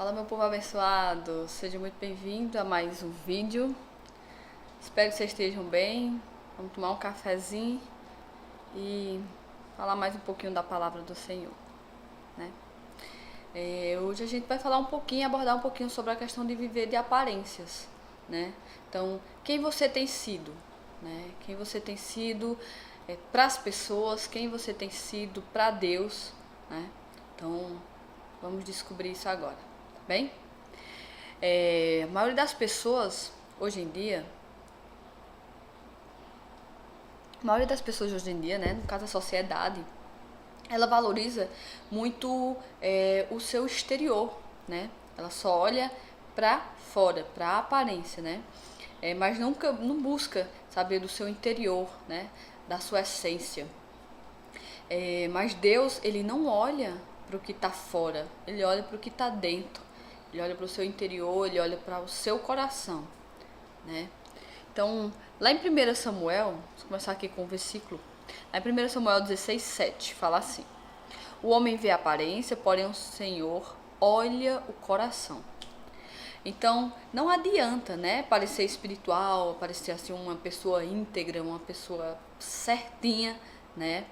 Fala, meu povo abençoado, seja muito bem-vindo a mais um vídeo. Espero que vocês estejam bem. Vamos tomar um cafezinho e falar mais um pouquinho da palavra do Senhor, né? Hoje a gente vai falar um pouquinho, abordar um pouquinho sobre a questão de viver de aparências, né? Então, quem você tem sido, né? Quem você tem sido para as pessoas, quem você tem sido para Deus, né? Então, vamos descobrir isso agora, tá bem? A maioria das pessoas hoje em dia, né, no caso da sociedade, ela valoriza muito o seu exterior, né? Ela só olha para fora, para a aparência, né? Mas nunca não busca saber do seu interior, né? Da sua essência. Mas Deus, ele não olha para o que está fora, ele olha para o que está dentro. Ele olha para o seu interior, ele olha para o seu coração, né? Então, lá em 1 Samuel, vamos começar aqui com o versículo. Lá em 1 Samuel 16:7, fala assim: O homem vê a aparência, porém o Senhor olha o coração. Então, não adianta, né, parecer espiritual, parecer assim uma pessoa íntegra, uma pessoa certinha, né?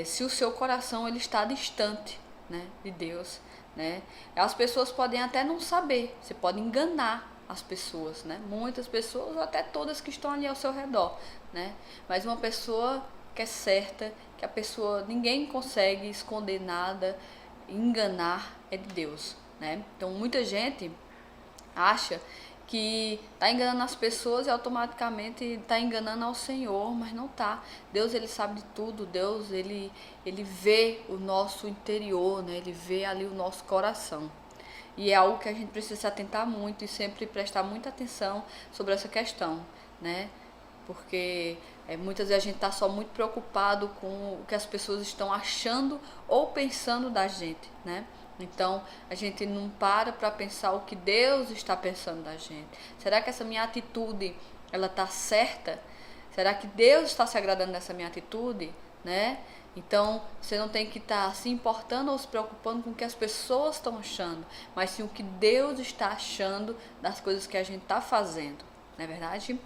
Se o seu coração ele está distante, né, de Deus, né? As pessoas podem até não saber, você pode enganar as pessoas, né? Muitas pessoas, ou até todas que estão ali ao seu redor, né? Mas uma pessoa que é certa, que a pessoa, ninguém consegue esconder nada, enganar, é de Deus, né? Então muita gente acha que está enganando as pessoas e automaticamente está enganando ao Senhor, mas não está. Deus, ele sabe de tudo. Deus, ele vê o nosso interior, né? Ele vê ali o nosso coração. E é algo que a gente precisa se atentar muito e sempre prestar muita atenção sobre essa questão, né? Porque muitas vezes a gente está só muito preocupado com o que as pessoas estão achando ou pensando da gente, né? Então, a gente não para pensar o que Deus está pensando da gente. Será que essa minha atitude, ela está certa? Será que Deus está se agradando dessa minha atitude, né? Então, você não tem que estar se importando ou se preocupando com o que as pessoas estão achando, mas sim o que Deus está achando das coisas que a gente está fazendo, não é verdade?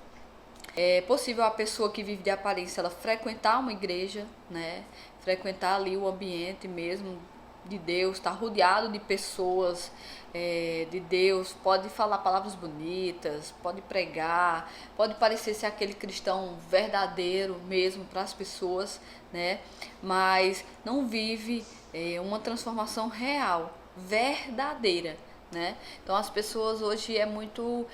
É possível a pessoa que vive de aparência, ela frequentar uma igreja, né? Frequentar ali o ambiente mesmo de Deus, estar rodeado de pessoas de Deus, pode falar palavras bonitas, pode pregar, pode parecer ser aquele cristão verdadeiro mesmo para as pessoas, né? Mas não vive uma transformação real, verdadeira, né? Então as pessoas hoje é muito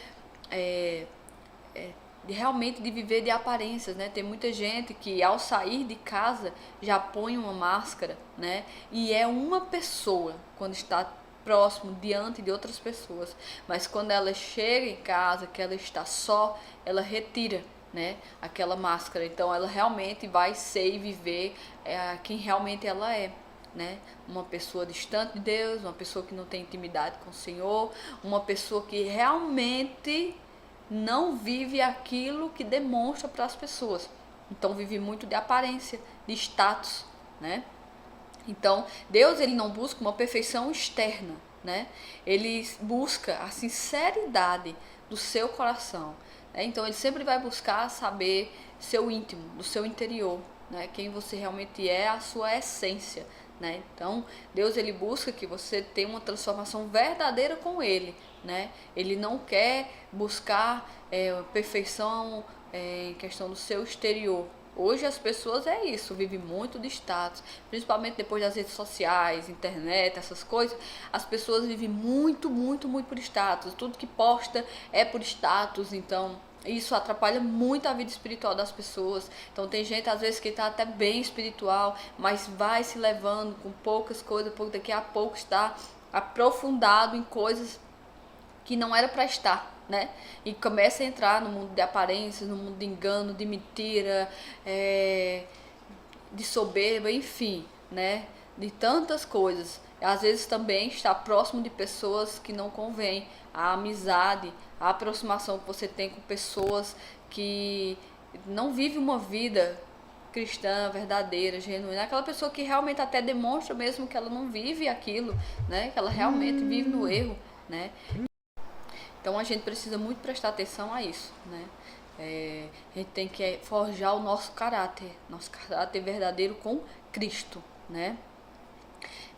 realmente de viver de aparências, né? Tem muita gente que ao sair de casa já põe uma máscara, né? E é uma pessoa quando está próximo, diante de outras pessoas. Mas quando ela chega em casa, que ela está só, ela retira, né, aquela máscara. Então ela realmente vai ser e viver quem realmente ela é, né? Uma pessoa distante de Deus, uma pessoa que não tem intimidade com o Senhor, uma pessoa que realmente não vive aquilo que demonstra para as pessoas. Então vive muito de aparência, de status, né? Então Deus, ele não busca uma perfeição externa, né? Ele busca a sinceridade do seu coração, né? Então ele sempre vai buscar saber seu íntimo, do seu interior, né? Quem você realmente é, a sua essência, né? Então Deus, ele busca que você tenha uma transformação verdadeira com ele, né? Ele não quer buscar perfeição em questão do seu exterior. Hoje as pessoas vivem muito de status, principalmente depois das redes sociais, internet, essas coisas. As pessoas vivem muito, muito, muito por status. Tudo que posta é por status, então isso atrapalha muito a vida espiritual das pessoas. Então tem gente às vezes que está até bem espiritual, mas vai se levando com poucas coisas, porque daqui a pouco está aprofundado em coisas que não era para estar, né? E começa a entrar no mundo de aparências, no mundo de engano, de mentira, de soberba, enfim, né? De tantas coisas. Às vezes também está próximo de pessoas que não convém. A amizade, a aproximação que você tem com pessoas que não vivem uma vida cristã, verdadeira, genuína, aquela pessoa que realmente até demonstra mesmo que ela não vive aquilo, né? Que ela realmente vive no erro, né? Então a gente precisa muito prestar atenção a isso, né? A gente tem que forjar o nosso caráter verdadeiro com Cristo, né?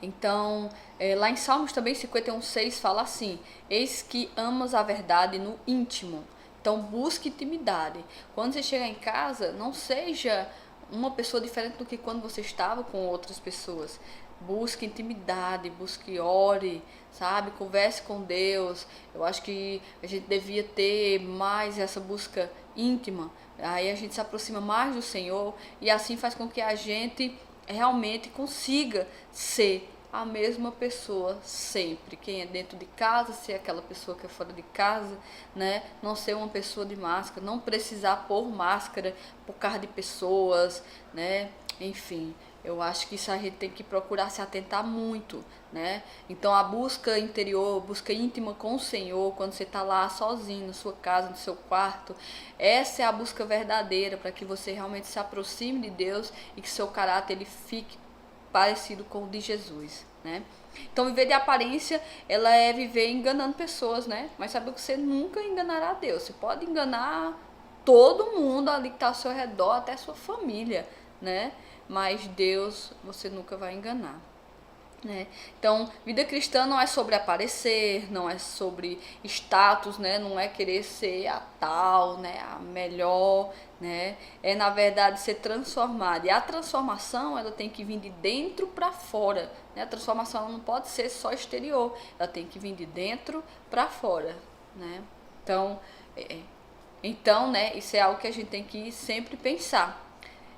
Então, lá em Salmos também 51:6 fala assim: eis que amas a verdade no íntimo. Então, busque intimidade. Quando você chegar em casa, não seja uma pessoa diferente do que quando você estava com outras pessoas. Busque intimidade, busque ore, sabe? Converse com Deus. Eu acho que a gente devia ter mais essa busca íntima. Aí a gente se aproxima mais do Senhor e assim faz com que a gente realmente consiga ser a mesma pessoa sempre. Quem é dentro de casa, ser aquela pessoa que é fora de casa, né? Não ser uma pessoa de máscara, não precisar pôr máscara por causa de pessoas, né? Enfim, eu acho que isso a gente tem que procurar se atentar muito, né? Então a busca interior, busca íntima com o Senhor, quando você está lá sozinho, na sua casa, no seu quarto, essa é a busca verdadeira para que você realmente se aproxime de Deus e que seu caráter ele fique parecido com o de Jesus, né? Então viver de aparência, ela é viver enganando pessoas, né? Mas sabe que você nunca enganará a Deus. Você pode enganar todo mundo ali que está ao seu redor, até sua família, né? Mas Deus você nunca vai enganar, né? Então, vida cristã não é sobre aparecer, não é sobre status, né? Não é querer ser a tal, né? A melhor, né? É na verdade ser transformada. E a transformação ela tem que vir de dentro para fora, né? A transformação ela não pode ser só exterior, ela tem que vir de dentro para fora, né? Então, né? Isso é algo que a gente tem que sempre pensar.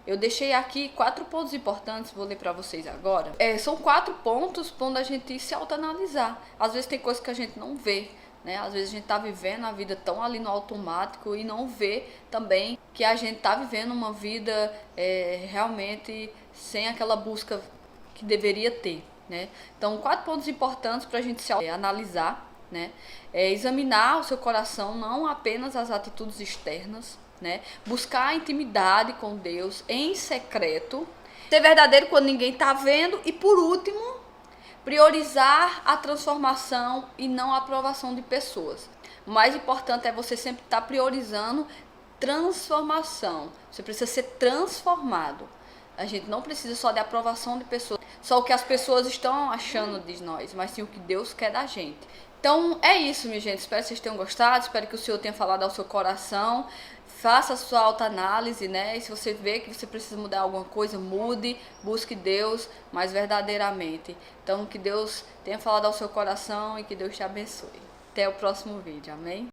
Eu deixei aqui 4 pontos importantes, vou ler para vocês agora. São 4 pontos para a gente se autoanalisar. Às vezes tem coisas que a gente não vê, né? Às vezes a gente tá vivendo a vida tão ali no automático e não vê também que a gente tá vivendo uma vida realmente sem aquela busca que deveria ter, né? Então, 4 pontos importantes para a gente se analisar, né? Examinar o seu coração, não apenas as atitudes externas, né? Buscar a intimidade com Deus em secreto, ser verdadeiro quando ninguém está vendo e, por último, priorizar a transformação e não a aprovação de pessoas. O mais importante é você sempre estar priorizando transformação. Você precisa ser transformado. A gente não precisa só de aprovação de pessoas, só o que as pessoas estão achando de nós, mas sim o que Deus quer da gente. Então é isso, minha gente. Espero que vocês tenham gostado. Espero que o Senhor tenha falado ao seu coração. Faça a sua autoanálise, né? E se você vê que você precisa mudar alguma coisa, mude, busque Deus, mas verdadeiramente. Então que Deus tenha falado ao seu coração e que Deus te abençoe. Até o próximo vídeo, amém?